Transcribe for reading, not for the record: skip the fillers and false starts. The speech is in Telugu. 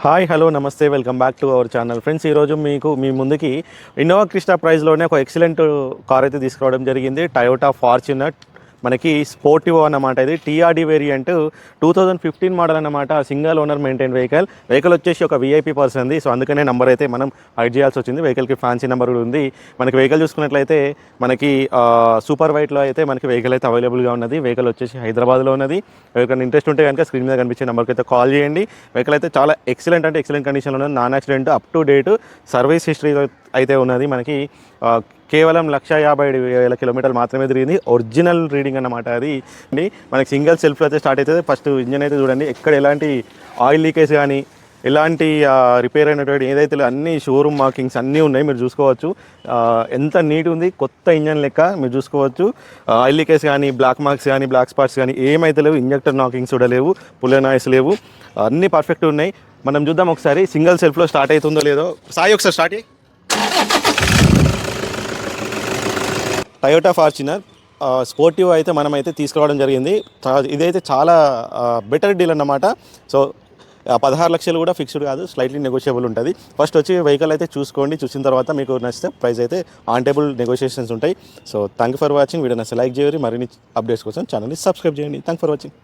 హాయ్ హలో నమస్తే welcome back to our channel friends. ఈరోజు మీ ముందుకి ఇన్నోవా క్రిస్టా ప్రైస్లోనే ఒక ఎక్సలెంట్ కార్ అయితే తీసుకురావడం జరిగింది. టయోటా ఫార్చునర్ మనకి స్పోర్టివో అన్నమాట. ఇది టీఆర్డీ వేరియంట్ 2015 మోడల్ అన్నమాట. సింగల్ ఓనర్ మెయింటైన్ వెహికల్ వచ్చేసి ఒక వీఐపీ పర్సన్ది. సో అందుకనే నెంబర్ అయితే మనం హైడ్ చేయాల్సి వచ్చింది. వెహికల్కి ఫ్యాన్సీ నెంబర్ కూడా ఉంది. మనకి వెహికల్ చూసుకున్నట్లయితే మనకి సూపర్ వైట్లో అయితే మనకి వెహికల్ అయితే అవైలబుల్గా ఉన్నది. వెహికల్ వచ్చేసి హైదరాబాద్లో ఉన్నది. ఎవరికైనా ఇంట్రెస్ట్ ఉంటే కనుక స్క్రీన్ మీద కనిపించే నెంబర్కి అయితే కాల్ చేయండి. వెహికల్ అయితే చాలా ఎక్సలెంట్ కండిషన్లో ఉన్నది. Non accident up to date service history అయితే ఉన్నది. మనకి కేవలం 1,57,000 కిలోమీటర్లు మాత్రమే తిరిగింది. ఒరిజినల్ రీడింగ్ అన్నమాట అది. మనకి సింగిల్ సెల్ఫ్లో అయితే స్టార్ట్ అవుతుంది. ఫస్ట్ ఇంజన్ అయితే చూడండి, ఎక్కడ ఎలాంటి ఆయిల్ లీకేజ్ కానీ ఎలాంటి రిపేర్ అయినటువంటి ఏదైతే అన్ని షోరూమ్ మార్కింగ్స్ అన్నీ ఉన్నాయి. మీరు చూసుకోవచ్చు ఎంత నీట్ ఉంది, కొత్త ఇంజన్ లెక్క మీరు చూసుకోవచ్చు. ఆయిల్ లీకేజ్ కానీ బ్లాక్ మార్క్స్ కానీ బ్లాక్ స్పాట్స్ కానీ ఏమైతే లేవు. ఇంజెక్టర్ నాకింగ్స్ కూడా లేవు, పుల్ల నాయిస్ లేవు, అన్నీ పర్ఫెక్ట్ ఉన్నాయి. మనం చూద్దాం ఒకసారి సింగిల్ సెల్ఫ్లో స్టార్ట్ అవుతుందో లేదో. సాయి ఒకసారి స్టార్ట్ అయ్యి. టయోటా ఫార్చునర్ స్పోర్టివ్ అయితే మనమైతే తీసుకురావడం జరిగింది. ఇదైతే చాలా బెటర్ డీల్ అన్నమాట. సో 16 లక్షలు కూడా ఫిక్స్డ్ కాదు, స్లైట్లీ నెగోషియబుల్ ఉంటుంది. ఫస్ట్ వచ్చి వెహికల్ అయితే చూసుకోండి. చూసిన తర్వాత మీకు నచ్చితే ప్రైస్ అయితే ఆన్ టేబుల్ నెగోషియేషన్స్ ఉంటాయి. So thank you for watching. Video నచ్చితే లైక్ చేయండి. మరిన్ని అప్డేట్స్ కోసం ఛానల్ని సబ్స్క్రైబ్ చేయండి. Thank for watching.